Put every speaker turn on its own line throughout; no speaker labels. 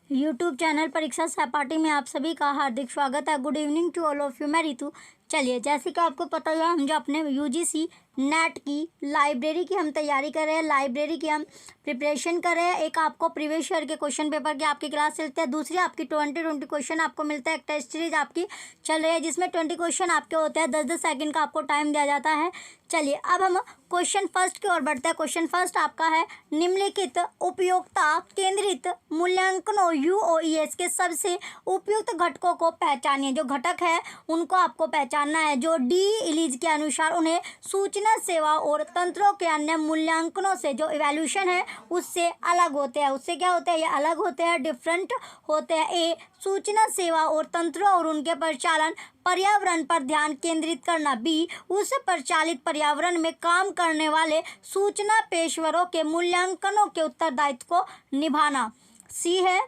YouTube channel परीक्षा सहपाठी में आप सभी का हार्दिक स्वागत है। Good evening to all of you. मैं रितु। चलिए, जैसे कि आपको पता है, हम जो अपने यूजीसी नेट की लाइब्रेरी की हम तैयारी कर रहे हैं, लाइब्रेरी की हम प्रिपरेशन कर रहे हैं। एक आपको प्रीवियस ईयर के क्वेश्चन पेपर की आपकी क्लास चलती है, दूसरी आपकी 20 क्वेश्चन आपको मिलता है। एक टेस्ट सीरीज आपकी चल रही है जिसमें 20 क्वेश्चन आपके होते हैं, 10-10 सेकंड का आपको टाइम दिया जाता है। चलिए, अब हम क्वेश्चन फर्स्ट की ओर बढ़ते हैं। क्वेश्चन फर्स्ट आपका है, निम्नलिखित उपयोगिता केंद्रित मूल्यांकनों यूओईएस के सबसे उपयुक्त घटकों को पहचानिए। जो घटक है उनको आपको पहचानना है जो डी इलीज के अनुसार उन्हें सूचना सेवा और तंत्रों के अन्य मूल्यांकनों से जो इवैल्यूएशन है उससे अलग होते हैं। उससे क्या होते हैं? ये अलग होते हैं, डिफरेंट होते हैं। ए, सूचना सेवा और तंत्रों और उनके परिचालन पर्यावरण पर ध्यान केंद्रित करना। बी, उस परिचालित पर्यावरण में काम करने वाले सूचना पेशेवरों के मूल्यांकनों के उत्तरदायित्व को निभाना। सी है,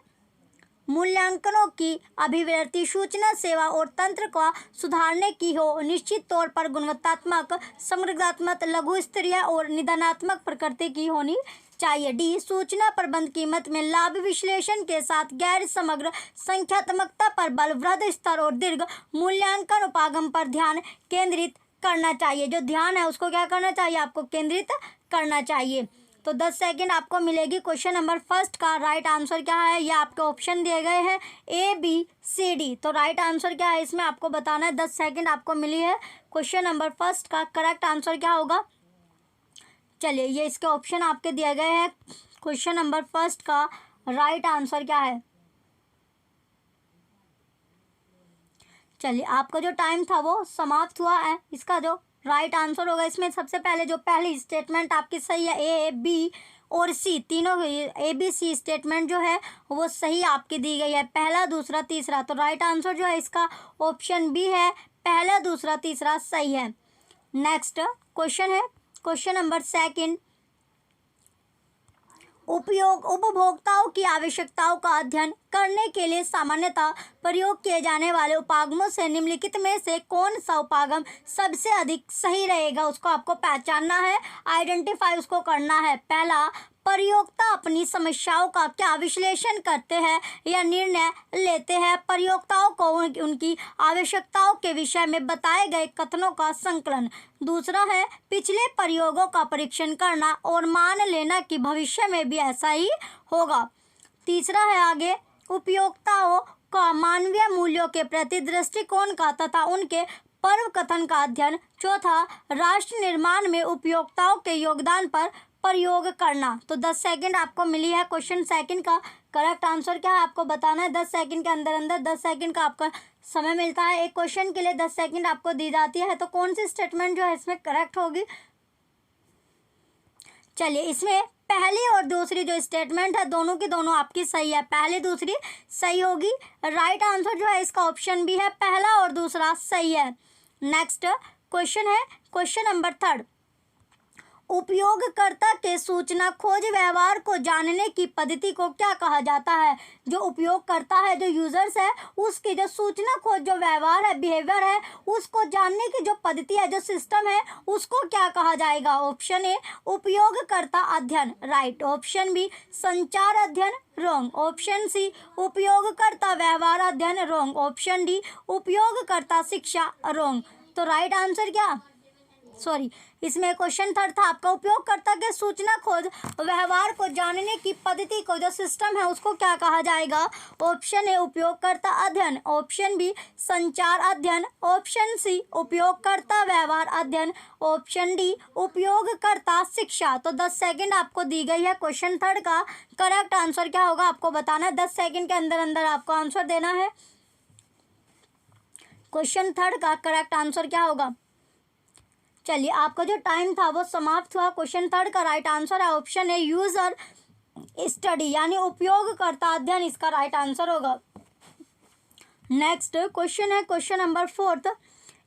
मूल्यांकनों की अभिवृत्ति सूचना सेवा और तंत्र को सुधारने की हो, निश्चित तौर पर गुणवत्तात्मक, समग्रात्मक, लघु स्तरीय और निदानात्मक प्रकृति की होनी चाहिए। डी, सूचना प्रबंध कीमत में लाभ विश्लेषण के साथ गैर समग्र संख्यात्मकता पर बल, वृहद स्तर और दीर्घ मूल्यांकन उपागम पर ध्यान केंद्रित करना चाहिए। जो ध्यान है उसको क्या करना चाहिए? आपको केंद्रित करना चाहिए। तो 10 सेकंड आपको मिलेगी। क्वेश्चन नंबर फर्स्ट का राइट आंसर क्या है? ये आपके ऑप्शन दिए गए हैं ए, बी, सी, डी। तो राइट आंसर क्या है इसमें आपको बताना है। 10 सेकंड आपको मिली है। क्वेश्चन नंबर फर्स्ट का करेक्ट आंसर क्या होगा? चलिए, ये इसके ऑप्शन आपके दिए गए हैं। क्वेश्चन नंबर फर्स्ट का राइट आंसर क्या है? चलिए, आपका जो टाइम था वो समाप्त हुआ है। इसका जो राइट आंसर होगा, इसमें सबसे पहले जो पहली स्टेटमेंट आपकी सही है, ए, बी और सी, तीनों ए, बी, सी स्टेटमेंट जो है वो सही आपकी दी गई है। पहला, दूसरा, तीसरा। तो राइट आंसर जो है इसका ऑप्शन बी है, पहला, दूसरा, तीसरा सही है। नेक्स्ट क्वेश्चन है क्वेश्चन नंबर सेकंड, उपभोक्ताओं की आवश्यकताओं का अध्ययन करने के लिए सामान्यतः प्रयोग किए जाने वाले उपागमों से निम्नलिखित में से कौन सा उपागम सबसे अधिक सही रहेगा? उसको आपको पहचानना है, आइडेंटिफाई उसको करना है। पहला, प्रयोक्ता अपनी समस्याओं का क्या विश्लेषण करते हैं या निर्णय लेते हैं? प्रयोक्ताओं को उनकी आवश्यकताओं के विषय में बताए गए कथनों का संकलन। दूसरा है, पिछले प्रयोगों का परीक्षण करना और मान लेना कि भविष्य में भी ऐसा ही होगा। तीसरा है आगे, उपयोक्ताओं का मानवीय मूल्यों के प्रति दृष्टिकोण का तथा उनके पर्व कथन का अध्ययन। चौथा, राष्ट्र निर्माण में उपयोक्ताओं के योगदान पर प्रयोग करना। तो 10 सेकंड आपको मिली है। क्वेश्चन सेकंड का करेक्ट आंसर क्या है आपको बताना है। 10 सेकंड के अंदर 10 सेकंड का आपका समय मिलता है। एक क्वेश्चन के लिए 10 सेकंड आपको दी जाती है। तो कौन सी स्टेटमेंट जो है इसमें करेक्ट होगी? चलिए, इसमें पहली और दूसरी जो स्टेटमेंट है दोनों की दोनों आपकी सही है। पहली दूसरी सही होगी। राइट आंसर जो है इसका ऑप्शन बी है, पहला और दूसरा सही है। नेक्स्ट क्वेश्चन है क्वेश्चन नंबर थर्ड, उपयोगकर्ता के सूचना खोज व्यवहार को जानने की पद्धति को क्या कहा जाता है? जो उपयोग करता है, जो यूजर्स है, उसकी जो सूचना खोज जो व्यवहार है, बिहेवियर है, उसको जानने की जो पद्धति है, जो सिस्टम है, उसको क्या कहा जाएगा? ऑप्शन ए, उपयोगकर्ता अध्ययन राइट। ऑप्शन बी, संचार अध्ययन रॉन्ग। ऑप्शन सी, उपयोगकर्ता व्यवहार अध्ययन रॉन्ग। ऑप्शन डी, उपयोगकर्ता शिक्षा रॉन्ग। तो राइट आंसर क्या? इसमें क्वेश्चन थर्ड था आपका, उपयोगकर्ता के सूचना खोज व्यवहार को जानने की पद्धति को जो सिस्टम है उसको क्या कहा जाएगा? ऑप्शन ए, उपयोगकर्ता अध्ययन। ऑप्शन बी, संचार अध्ययन। ऑप्शन सी, उपयोगकर्ता व्यवहार अध्ययन। ऑप्शन डी, उपयोगकर्ता शिक्षा। तो 10 सेकंड आपको दी गई है। क्वेश्चन थर्ड का करेक्ट आंसर क्या होगा आपको बताना है। 10 सेकंड के अंदर आपको आंसर देना है। क्वेश्चन थर्ड का करेक्ट आंसर क्या होगा? चलिए, आपका जो टाइम था वो समाप्त हुआ। क्वेश्चन थर्ड का राइट आंसर है ऑप्शन है यूजर स्टडी, यानी उपयोगकर्ता अध्ययन इसका राइट आंसर होगा। नेक्स्ट क्वेश्चन है क्वेश्चन नंबर फोर्थ,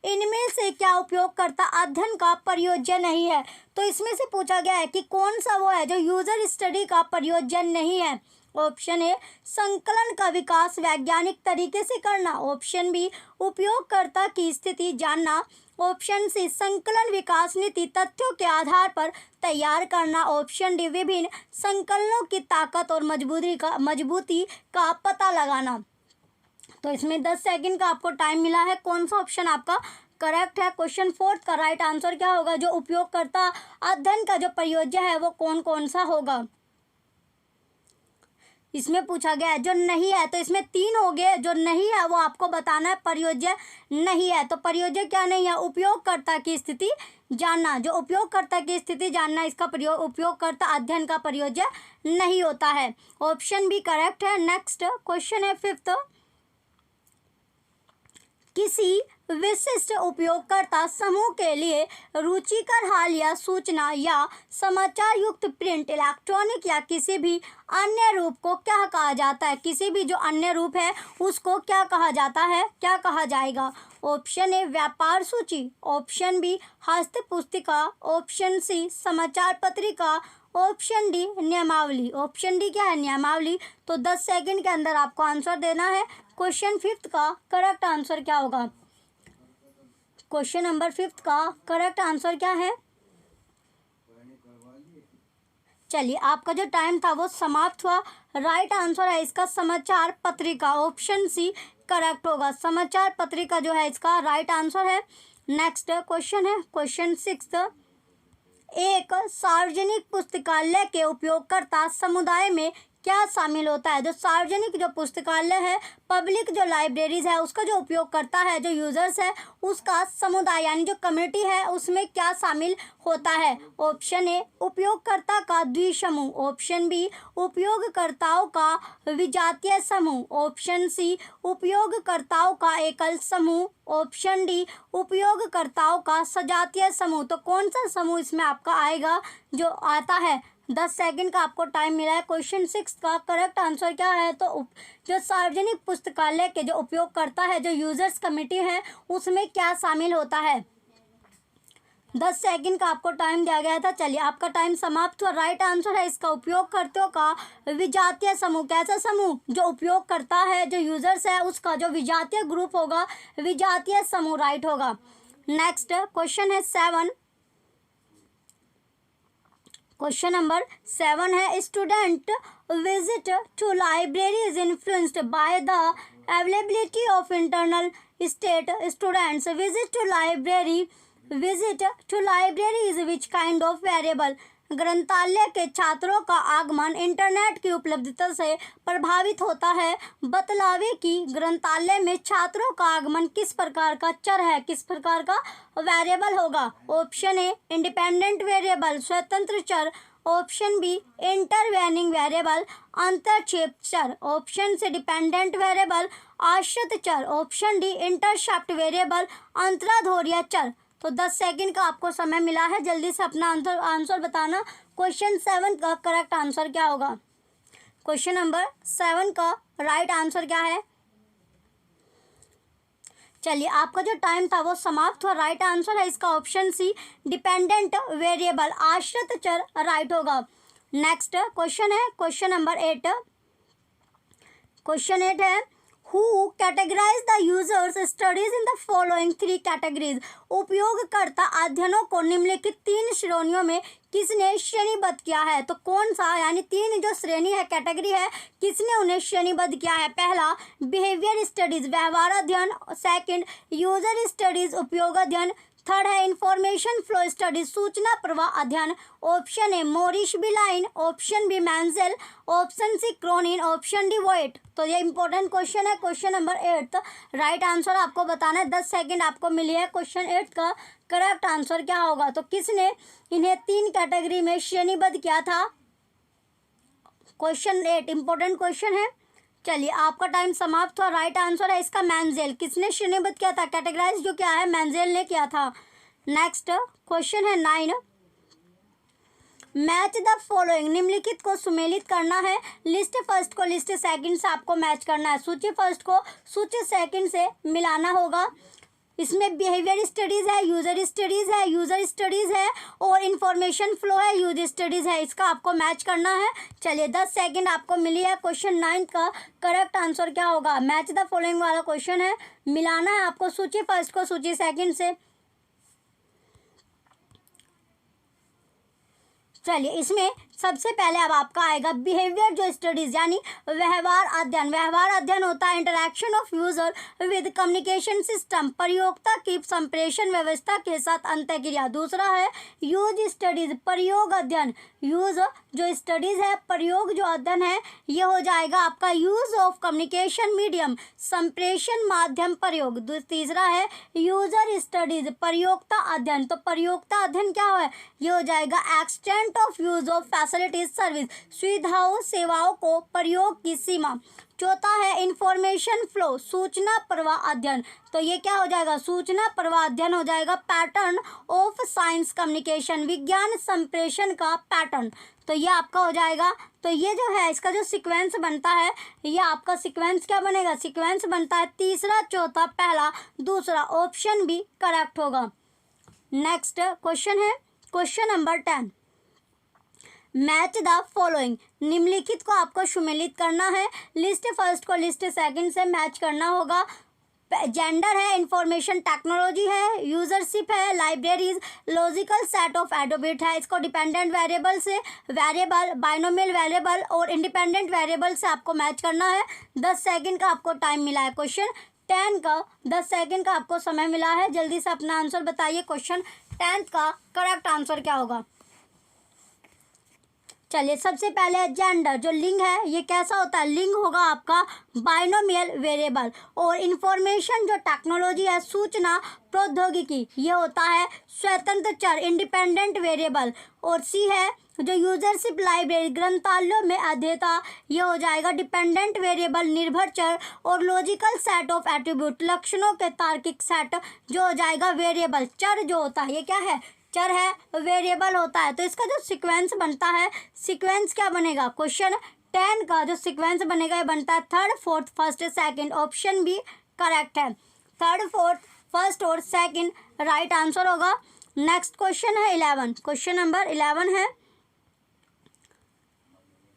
इनमें से क्या उपयोगकर्ता अध्ययन का प्रयोजन नहीं है? तो इसमें से पूछा गया है कि कौन सा वो है जो यूजर स्टडी का प्रयोजन नहीं है। ऑप्शन ए, संकलन का विकास वैज्ञानिक तरीके से करना। ऑप्शन बी, उपयोगकर्ता की स्थिति जानना। ऑप्शन सी संकलन विकास नीति तथ्यों के आधार पर तैयार करना, ऑप्शन डी विभिन्न संकलनों की ताकत और मजबूती का पता लगाना। तो इसमें 10 सेकंड का आपको टाइम मिला है। कौन सा ऑप्शन आपका करेक्ट है? क्वेश्चन 4 का राइट आंसर क्या होगा? जो उपयोगकर्ता अध्ययन का जो परियोज्य है वो कौन कौन सा होगा? इसमें पूछा गया है। जो नहीं है तो इसमें 3 हो गए, जो नहीं है वो आपको बताना है परियोज्य नहीं है। तो परियोज्य क्या नहीं है? उपयोगकर्ता की स्थिति जानना। जो उपयोगकर्ता की स्थिति जानना, इसका प्रयोग उपयोगकर्ता अध्ययन का परियोज्य नहीं होता है। ऑप्शन बी करेक्ट है। नेक्स्ट क्वेश्चन है 5th, किसी विशिष्ट उपयोगकर्ता समूह के लिए रुचिकर हाल या सूचना या समाचार युक्त प्रिंट, इलेक्ट्रॉनिक या किसी भी अन्य रूप को क्या कहा जाता है? किसी भी जो अन्य रूप है उसको क्या कहा जाता है, क्या कहा जाएगा? ऑप्शन ए व्यापार सूची, ऑप्शन बी हस्त पुस्तिका, ऑप्शन सी समाचार पत्रिका, ऑप्शन डी नियमावली। ऑप्शन डी क्या है? नियमावली। तो 10 सेकंड के अंदर आपको आंसर देना है। क्वेश्चन 5th का करेक्ट आंसर क्या होगा? क्वेश्चन नंबर 5th का करेक्ट आंसर क्या है? चलिए, आपका जो टाइम था वो समाप्त हुआ। राइट आंसर है इसका समाचार पत्रिका। ऑप्शन सी करेक्ट होगा। समाचार पत्रिका जो है इसका राइट आंसर है। नेक्स्ट क्वेश्चन है क्वेश्चन 6, एक सार्वजनिक पुस्तकालय के उपयोगकर्ता समुदाय में क्या शामिल होता है? जो सार्वजनिक जो पुस्तकालय है, पब्लिक जो लाइब्रेरीज है, उसका जो उपयोग करता है, जो यूजर्स है, उसका समुदाय यानी जो कम्युनिटी है उसमें क्या शामिल होता है? ऑप्शन ए उपयोगकर्ता का द्विसमूह, ऑप्शन बी उपयोगकर्ताओं का विजातीय समूह, ऑप्शन सी उपयोगकर्ताओं का एकल समूह, ऑप्शन डी उपयोगकर्ताओं का सजातीय समूह। तो कौन सा समूह इसमें आपका आएगा? जो आता है 10 सेकंड का आपको टाइम मिला है। क्वेश्चन 6 का करेक्ट आंसर क्या है? तो जो सार्वजनिक पुस्तकालय के जो उपयोगकर्ता है, जो यूजर्स कमेटी है, उसमें क्या शामिल होता है? 10 सेकंड का आपको टाइम दिया गया था। चलिए, आपका टाइम समाप्त हुआ। राइट आंसर है इसका उपयोगकर्ताओं का विजातीय समूह। कैसा समूह? जो उपयोग करता है, जो यूजर्स है, उसका जो विजातीय ग्रुप होगा, विजातीय समूह राइट होगा। नेक्स्ट क्वेश्चन है 7। क्वेश्चन नंबर 7 है student visit to library is influenced by the availability of internal state. Students visit to library is which kind of variable? ग्रंथालय के छात्रों का आगमन इंटरनेट की उपलब्धता से प्रभावित होता है। बतलावे कि ग्रंथालय में छात्रों का आगमन किस प्रकार का चर है, किस प्रकार का वेरिएबल होगा? ऑप्शन ए इंडिपेंडेंट वेरिएबल, स्वतंत्र चर, ऑप्शन बी इंटरवेनिंग वेरिएबल, अंतरक्षेप चर, ऑप्शन सी डिपेंडेंट वेरिएबल, आश्रित चर, ऑप्शन डी इंटरसेप्ट वेरिएबल, अंतराधारीय चर। तो 10 सेकंड का आपको समय मिला है, जल्दी से अपना आंसर बताना। क्वेश्चन 7 का करेक्ट आंसर क्या होगा? क्वेश्चन नंबर 7 का राइट आंसर क्या है? चलिए, आपका जो टाइम था वो समाप्त हुआ। राइट आंसर है इसका ऑप्शन सी डिपेंडेंट वेरिएबल, आश्रित चर राइट होगा। नेक्स्ट क्वेश्चन है क्वेश्चन नंबर 8। क्वेश्चन 8 है Who categorize the users studies in the following 3 categories? उपयोगकर्ता अध्ययनों को निम्नलिखित 3 श्रेणियों में किसने श्रेणीबद्ध किया है? तो कौन सा, यानी 3 जो श्रेणी है, कैटेगरी है, किसने उन्हें श्रेणीबद्ध किया है? पहला बिहेवियर स्टडीज, व्यवहार अध्ययन, सेकंड यूजर स्टडीज, उपयोग अध्ययन, थर्ड है इंफॉर्मेशन फ्लो स्टडीज, सूचना प्रवाह अध्ययन। Option A Maurice B Line, option B Menzel, option C Cronin, option D Voigt. तो ये इंपॉर्टेंट क्वेश्चन है। क्वेश्चन नंबर 8 राइट आंसर आपको बताना है। 10 सेकंड आपको मिली है। क्वेश्चन 8 का करेक्ट आंसर क्या होगा? तो किसने इन्हें 3 कैटेगरी में श्रेणीबद्ध किया था? क्वेश्चन 8 इंपॉर्टेंट क्वेश्चन है। चलिए, आपका टाइम समाप्त हुआ। राइट आंसर है इसका मैंजेल। किसने श्रेणीबद्ध किया था? कैटेगराइज जो क्या है, मैंजेल ने किया था। नेक्स्ट क्वेश्चन है 9। मैच द फॉलोइंग, निम्नलिखित को सुमेलित करना है। लिस्ट फर्स्ट को लिस्ट सेकंड से आपको मैच करना है। सूची फर्स्ट को सूची सेकंड से मिलाना होगा। इसमें बिहेवियर स्टडीज़ है, यूजर स्टडीज़ है और इंफॉर्मेशन फ्लो है, यूजर स्टडीज़ है। इसका आपको मैच करना है। चलिए, 10 सेकंड आपको मिली है। क्वेश्चन 9 का करेक्ट आंसर क्या होगा? मैच द फॉलोइंग वाला क्वेश्चन है। मिलाना है आपको सूची फर्स्ट को सूची सेकंड से। चलिए इसमें सबसे पहले अब आपका आएगा बिहेवियर जो स्टडीज यानी व्यवहार अध्ययन। व्यवहार अध्ययन होता है interaction of user with communication system, प्रयोक्ता की संप्रेषण व्यवस्था के साथ अंतःक्रिया। दूसरा है यूज स्टडीज, प्रयोग अध्ययन। यूज जो स्टडीज है, प्रयोग जो अध्ययन है, ये हो जाएगा आपका यूज ऑफ कम्युनिकेशन मीडियम, संप्रेषण माध्यम प्रयोग। तीसरा है यूजर स्टडीज, प्रयोक्ता अध्ययन। तो प्रयोक्ता अध्ययन क्या है, ये हो जाएगा extent of use of facilities service, सुविधाओं सेवाओं को प्रयोग की सीमा। चौथा है इंफॉर्मेशन फ्लो, सूचना प्रवाह अध्ययन। तो ये क्या हो जाएगा, सूचना प्रवाह अध्ययन हो जाएगा पैटर्न ऑफ साइंस कम्युनिकेशन, विज्ञान संप्रेषण का पैटर्न। तो ये आपका हो जाएगा। तो ये जो है इसका जो सीक्वेंस बनता है, ये आपका सीक्वेंस क्या बनेगा, सीक्वेंस बनता है तीसरा, चौथा, पहला, दूसरा। ऑप्शन बी करेक्ट होगा। नेक्स्ट क्वेश्चन है question number 10। Match the following, निम्नलिखित को आपको सुमेलित करना है। लिस्ट फर्स्ट को लिस्ट सेकंड से मैच करना होगा। जेंडर है, इंफॉर्मेशन टेक्नोलॉजी है, यूजरशिप है, libraries, logical set of attribute है। इसको डिपेंडेंट वेरिएबल से, वेरिएबल, बाइनोमियल वेरिएबल और इंडिपेंडेंट वेरिएबल से आपको मैच करना है। 10 सेकंड का आपको टाइम मिला है। क्वेश्चन 10 का 10 सेकंड का आपको समय मिला है। जल्दी से अपना आंसर बताइए। क्वेश्चन 10 का करेक्ट आंसर क्या होगा। चलिए सबसे पहले जेंडर जो लिंग है, ये कैसा होता है, लिंग होगा आपका बाइनोमियल वेरिएबल। और इंफॉर्मेशन जो टेक्नोलॉजी है, सूचना प्रौद्योगिकी, ये होता है स्वतंत्र चर, इंडिपेंडेंट वेरिएबल। और सी है जो यूजरशिप, लाइब्रेरी, ग्रंथालयों में अध्येता, ये हो जाएगा डिपेंडेंट वेरिएबल, निर्भर चर। और लॉजिकल सेट ऑफ एट्रीब्यूट, लक्षणों के तार्किक सेट, जो हो जाएगा वेरिएबल। चर जो होता है ये क्या है, चर है, वेरिएबल होता है। तो इसका जो सीक्वेंस बनता है, सीक्वेंस क्या बनेगा, क्वेश्चन 10 का जो सीक्वेंस बनेगा ये बनता है third, fourth, first, second. Option B correct है। थर्ड, फोर्थ, फर्स्ट और सेकंड राइट आंसर होगा। नेक्स्ट क्वेश्चन है 11। क्वेश्चन नंबर 11 है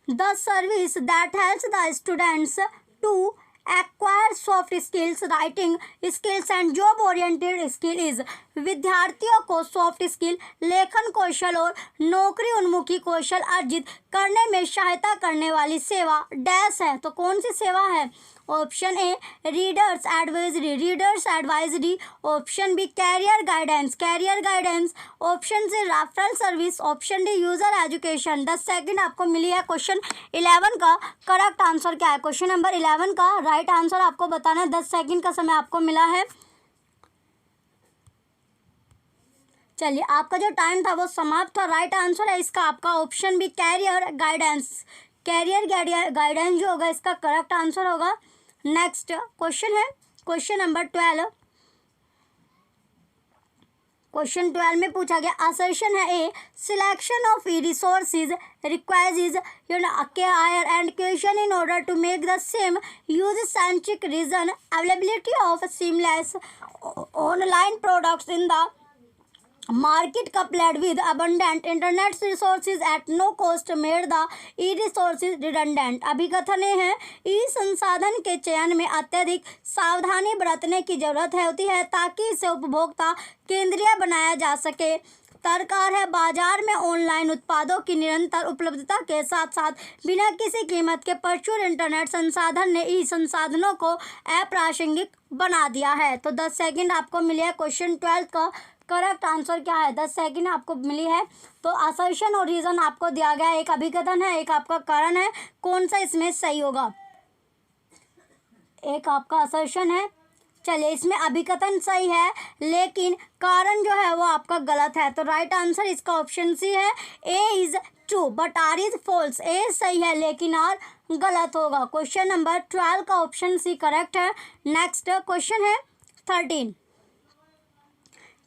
the service that helps the students to acquire soft skills, writing skills and job oriented skill is. विद्यार्थियों को soft skill, लेखन कौशल और नौकरी उन्मुखी कौशल अर्जित करने में सहायता करने वाली सेवा डैश है। तो कौन सी सेवा है, option A readers advisory, readers advisory. Option B career guidance, career guidance. Option C referral service. Option D user education. 10 second आपको मिली है। क्वेश्चन 11 का करेक्ट आंसर क्या है, क्वेश्चन नंबर 11 का राइट आंसर आपको बताना है। 10 सेकंड का समय आपको मिला है। चलिए आपका जो टाइम था वो समाप्त था। राइट आंसर है इसका आपका option B career guidance. Career guidance जो होगा इसका करेक्ट आंसर होगा। नेक्स्ट क्वेश्चन है क्वेश्चन नंबर 12। क्वेश्चन 12 में पूछा गया असर्शन है a selection of resources requires care and question in order to make the same use centric reason availability of seamless online products in the market coupled with abundant internet resources at no cost made the e-resources redundant। अभिकथन है ई संसाधन के चयन में अत्यधिक सावधानी बरतने की जरूरत होती है ताकि इसे उपभोक्ता केंद्रीय बनाया जा सके। सरकार है बाजार में ऑनलाइन उत्पादों की निरंतर उपलब्धता के साथ साथ बिना किसी कीमत के प्रचुर इंटरनेट संसाधन ने ई संसाधनों को अप्रासंगिक बना दिया है। तो 10 सेकंड आपको मिले है। क्वेश्चन 12 का करेक्ट आंसर क्या है, 10 सेकंड आपको मिली है। तो असर्शन और रीजन आपको दिया गया है, एक अभिकथन है, एक आपका कारण है। कौन सा इसमें सही होगा, एक आपका असर्शन है। चलिए इसमें अभिकथन सही है लेकिन कारण जो है वो आपका गलत है। तो राइट आंसर इसका ऑप्शन सी है, A is true but R is false. A सही है लेकिन आर गलत होगा। क्वेश्चन नंबर 12 का ऑप्शन सी करेक्ट है। नेक्स्ट क्वेश्चन है 13।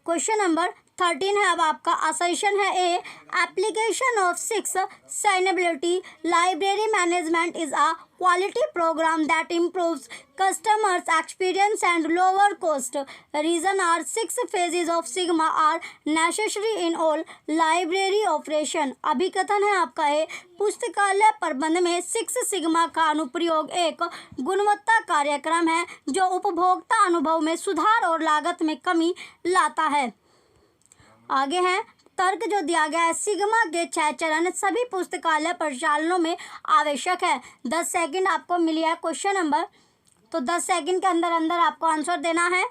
क्वेश्चन नंबर 13 है अब आपका असर्शन है A application of 6 sustainability library management is a quality program that improves customers experience and lower cost. Reason are 6 phases of sigma are necessary in all library operation। अभिकथन है आपका है पुस्तकालय प्रबंध में 6 सिग्मा का अनुप्रयोग एक गुणवत्ता कार्यक्रम है जो उपभोक्ता अनुभव में सुधार और लागत में कमी लाता है। आगे है तर्क जो दिया गया है सिग्मा के 6 चरण सभी पुस्तकालय प्रचालनों में आवश्यक है। 10 सेकंड आपको मिली है क्वेश्चन नंबर, तो 10 सेकंड के अंदर अंदर आपको आंसर देना है।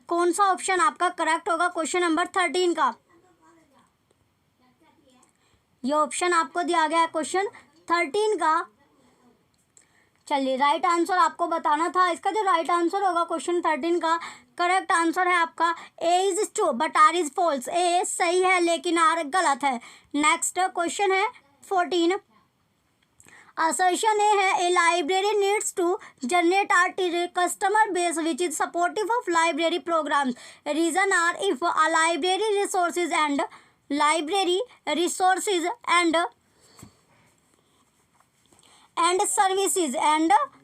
कौन सा ऑप्शन आपका करेक्ट होगा क्वेश्चन नंबर 13 का? ये ऑप्शन आपको दिया गया है क्वेश्चन 13 का। चलिए राइट आंसर आपको बताना था। इसका जो राइट आंसर होगा क्वेश्चन 13 का करेक्ट आंसर है आपका A is true but R is false. A सही है लेकिन आर गलत है। नेक्स्ट क्वेश्चन है 14। असर्शन ए है a library needs to generate our customer base which is supportive of library programs. Reason R if a library resources and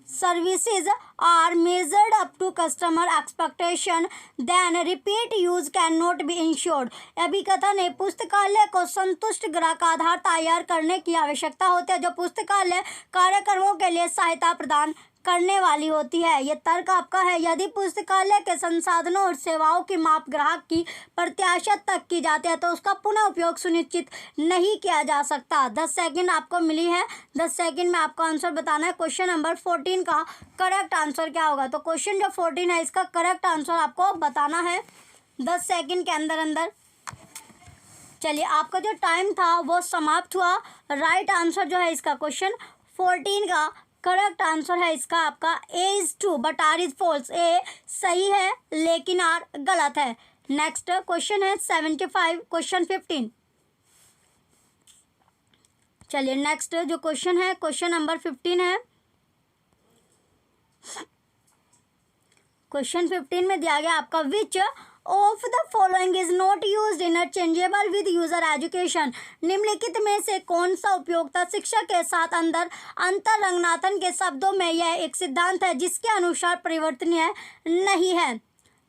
services are measured up to customer expectation, then repeat use cannot be ensured। अभिकथन है पुस्तकालय को संतुष्ट ग्राहक आधार तैयार करने की आवश्यकता होती है जो पुस्तकालय कार्यक्रमों के लिए सहायता प्रदान करने वाली होती है। ये तर्क आपका है। यदि पुस्तकालय के संसाधनों और सेवाओं की माप ग्राहक की प्रत्याशा तक की जाती है तो उसका पुनः उपयोग सुनिश्चित नहीं किया जा सकता। 10 सेकंड आपको मिली है। 10 सेकंड में आपको आंसर बताना है। क्वेश्चन नंबर 14 का करेक्ट आंसर क्या होगा? तो क्वेश्चन जो 14 है इसका करेक्ट आंसर आपको बताना है 10 सेकंड के अंदर अंदर। चलिए आपका जो टाइम था वो समाप्त हुआ। राइट आंसर जो है इसका क्वेश्चन 14 का करेक्ट आंसर है इसका आपका A is true but R is false. A सही है लेकिन आर गलत है। नेक्स्ट क्वेश्चन है 75 क्वेश्चन 15। चलिए नेक्स्ट जो क्वेश्चन है क्वेश्चन नंबर 15 है। क्वेश्चन 15 में दिया गया आपका विच of the following is not used interchangeable with user education. निम्नलिखित में से कौन सा उपयोक्ता शिक्षा के साथ अंतरंगनाथन के शब्दों में यह एक सिद्धांत है जिसके अनुसार परिवर्तनीय नहीं है।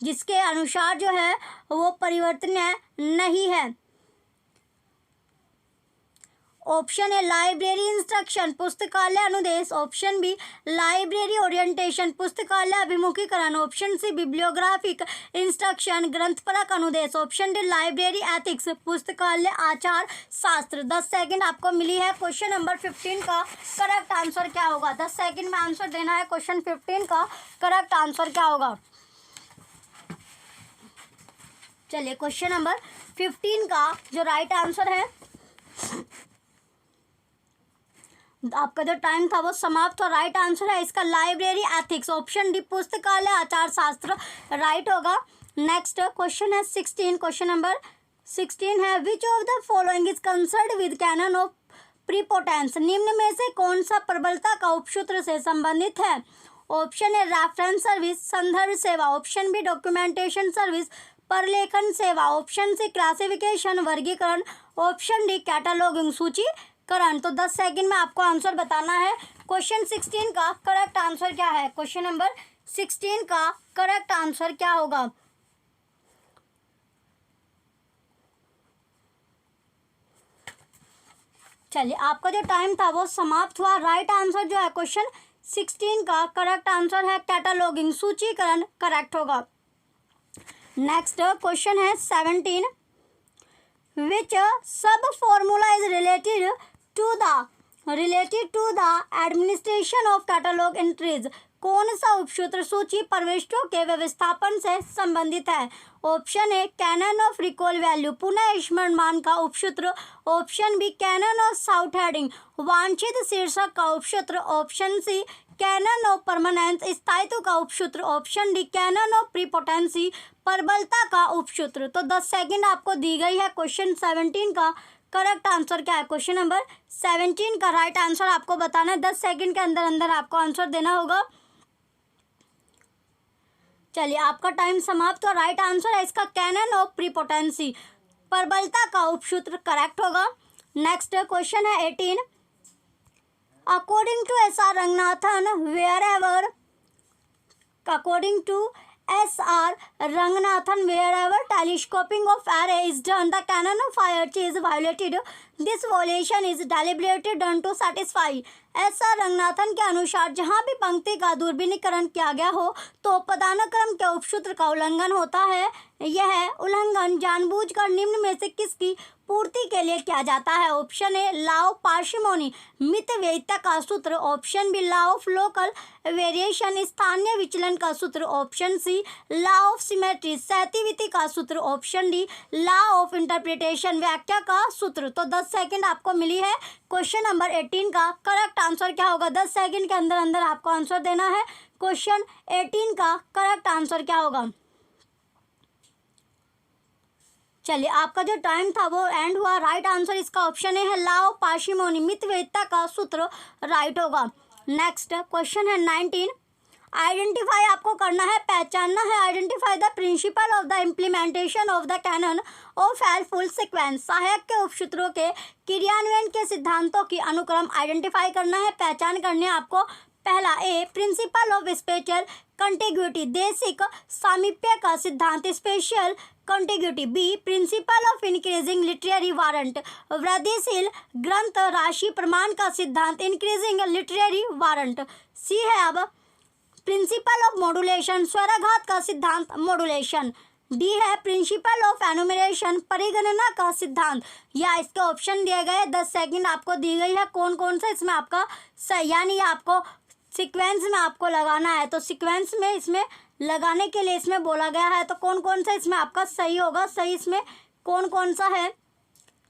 जिसके अनुसार जो है वो परिवर्तनीय नहीं है। ऑप्शन ए लाइब्रेरी इंस्ट्रक्शन पुस्तकालय अनुदेश। ऑप्शन बी लाइब्रेरी ओरिएंटेशन पुस्तकालय अभिमुखीकरण। ऑप्शन सी बिब्लियोग्राफिक इंस्ट्रक्शन ग्रंथपरक अनुदेश। ऑप्शन डी लाइब्रेरी एथिक्स पुस्तकालय आचार शास्त्र। 10 सेकंड आपको मिली है। क्वेश्चन नंबर 15 का करेक्ट आंसर क्या होगा? 10 सेकंड में आंसर देना है। क्वेश्चन 15 का करेक्ट आंसर क्या होगा? चलिए क्वेश्चन नंबर 15 का जो राइट आंसर है आपका जो टाइम था वो समाप्त हो। राइट आंसर है इसका लाइब्रेरी एथिक्स। ऑप्शन डी पुस्तकालय आचार शास्त्र राइट होगा। नेक्स्ट क्वेश्चन है 16 क्वेश्चन नंबर 16 है which of the following is concerned with canon of prepotence. निम्न में से कौन सा प्रबलता का उपसूत्र से संबंधित है? ऑप्शन ए रेफरेंस सर्विस संदर्भ सेवा। ऑप्शन बी डॉक्यूमेंटेशन सर्विस परलेखन सेवा। ऑप्शन सी क्लासिफिकेशन वर्गीकरण। ऑप्शन डी कैटलॉगिंग सूचीकरण। तो 10 सेकंड में आपको आंसर बताना है। क्वेश्चन 16 का करेक्ट आंसर क्या है? क्वेश्चन नंबर 16 का करेक्ट आंसर क्या होगा? चलिए आपका जो टाइम था वो समाप्त हुआ। राइट आंसर जो है क्वेश्चन 16 का करेक्ट आंसर है कैटलॉगिंग सूचीकरण करेक्ट होगा। नेक्स्ट क्वेश्चन है 17 which sub formula is related to the administration of catalogue entries. कौन सा उपसूत्र सूची प्रविष्टों के व्यवस्थापन से संबंधित है? Option A canon of recall value पुनः स्मरण मान का उपसूत्र। Option B canon of sought heading वांछित शीर्षक का उपसूत्र। Option C canon of permanence स्थायित्व का उपसूत्र। Option D canon of prepotency प्रबलता का उपसूत्र। तो 10 सेकंड आपको दी गई है। क्वेश्चन 17 का करेक्ट आंसर क्या है? क्वेश्चन नंबर 17 का राइट आंसर आपको बताना है। 10 सेकंड के अंदर अंदर आपको आंसर देना होगा। चलिए आपका टाइम समाप्त हो। राइट आंसर है इसका कैनन ऑफ प्रीपोटेंसी प्रबलता का उपसूत्र करेक्ट होगा। नेक्स्ट क्वेश्चन है 18 according to S.R. Ranganathan wherever telescoping of array is done the canon of hierarchy is violated. This violation is deliberately done to satisfy ऐसा रंगनाथन के अनुसार जहाँ भी पंक्ति का दूरबीनीकरण किया गया हो तो पदानुक्रम के उपसूत्र का उल्लंघन होता है। यह उल्लंघन जानबूझकर निम्न में से किसकी पूर्ति के लिए किया जाता है? Option A law of parsimony मितव्ययिता का सूत्र, option B law of local variation स्थानीय विचलन का सूत्र, option C law of symmetry सहतिविधि का सूत्र, option D law of interpretation व्याख्या का सूत्र। तो 10 सेकंड आपको मिली है। क्वेश्चन नंबर 18 का करेक्ट आंसर क्या होगा? 10 सेकंड के अंदर अंदर आपको आंसर देना है। क्वेश्चन 18 का करेक्ट आंसर क्या होगा? चलिए, आपका जो टाइम था वो एंड हुआ। राइट आंसर इसका ऑप्शन ए है लॉ ऑफ पार्सिमोनी मितव्ययिता का सूत्र राइट होगा। नेक्स्ट क्वेश्चन है 19। आइडेंटिफाई आपको करना है, पहचानना है। Identify the principle of the implementation of the canon of helpful sequence. सहायक के उपसूत्रों के क्रियान्वयन के सिद्धांतों की अनुक्रम आइडेंटिफाई करना है, पहचान करनी है आपको। पहला A principle of spatial contiguity देशिक सामीप्य का सिद्धांत spatial contiguity. B principle of increasing literary warrant वृद्धिशील ग्रंथ राशि प्रमाण का सिद्धांत इंक्रीजिंग लिटरेरी वारंट। सी है अब प्रिंसिपल ऑफ मॉड्यूलेशन स्वराघात का सिद्धांत मॉड्यूलेशन। डी है प्रिंसिपल ऑफ एनुमरेशन परिगणना का सिद्धांत। या इसके ऑप्शन दिए गए 10 सेकंड आपको दी गई है। कौन कौन सा इसमें आपका सही, यानी आपको सीक्वेंस में आपको लगाना है। तो सीक्वेंस में इसमें लगाने के लिए इसमें बोला गया है। तो कौन कौन सा इसमें आपका सही होगा? सही इसमें कौन कौन सा है?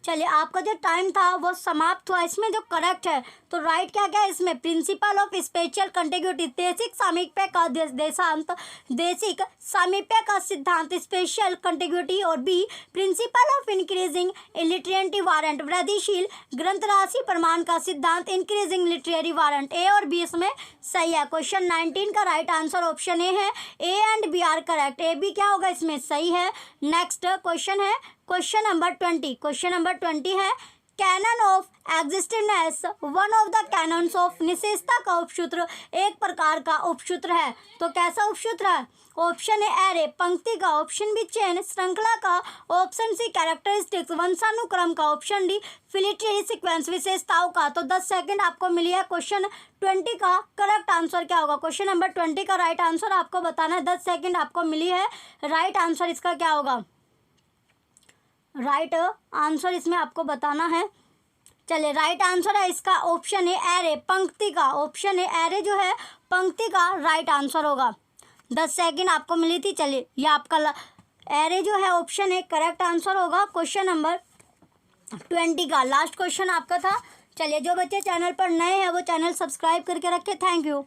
चलिए, आपका जो टाइम था वो समाप्त हुआ। इसमें जो करेक्ट है तो राइट क्या क्या है इसमें? प्रिंसिपल ऑफ स्पेशल कंटिग्यूटी देशिक सामीप्य का देशांत देशिक सामीप्य का सिद्धांत स्पेशल कंटिग्यूटी। और B principle of increasing literary warrant वृद्धिशील ग्रंथ राशि प्रमाण का सिद्धांत इंक्रीजिंग लिटरेरी वारंट। ए और बी इसमें सही है। क्वेश्चन 19 का राइट आंसर ऑप्शन ए है। A and B are correct. A B क्या होगा इसमें? सही है। नेक्स्ट क्वेश्चन है क्वेश्चन नंबर 20। क्वेश्चन नंबर 20 है canon of existence one of the canons of निशेषता का उपसूत्र एक प्रकार का उपसूत्र है। तो कैसा उपसूत्र है? ऑप्शन ए एरे पंक्ति का, ऑप्शन बी चेन श्रृंखला का, ऑप्शन सी कैरेक्टरिस्टिक्स वंशानुक्रम का, ऑप्शन डी फिलिटरी सीक्वेंस विशेषताओं का। तो 10 सेकंड आपको मिली है। क्वेश्चन 20 का करेक्ट आंसर क्या होगा? क्वेश्चन नंबर 20 का राइट आंसर आपको बताना है। 10 सेकंड आपको मिली है। राइट आंसर इसका क्या होगा? राइट आंसर इसमें आपको बताना है। चलिए, राइट आंसर है इसका ऑप्शन ए एरे पंक्ति का। ऑप्शन ए एरे जो है पंक्ति का राइट आंसर होगा। 10 सेकंड आपको मिली थी। चलिए, ये आपका एरे जो है ऑप्शन ए करेक्ट आंसर होगा। क्वेश्चन नंबर 20 का लास्ट क्वेश्चन आपका था। चलिए, जो बच्चे चैनल पर नए हैं वो चैनल सब्सक्राइब करके रखें। Thank you.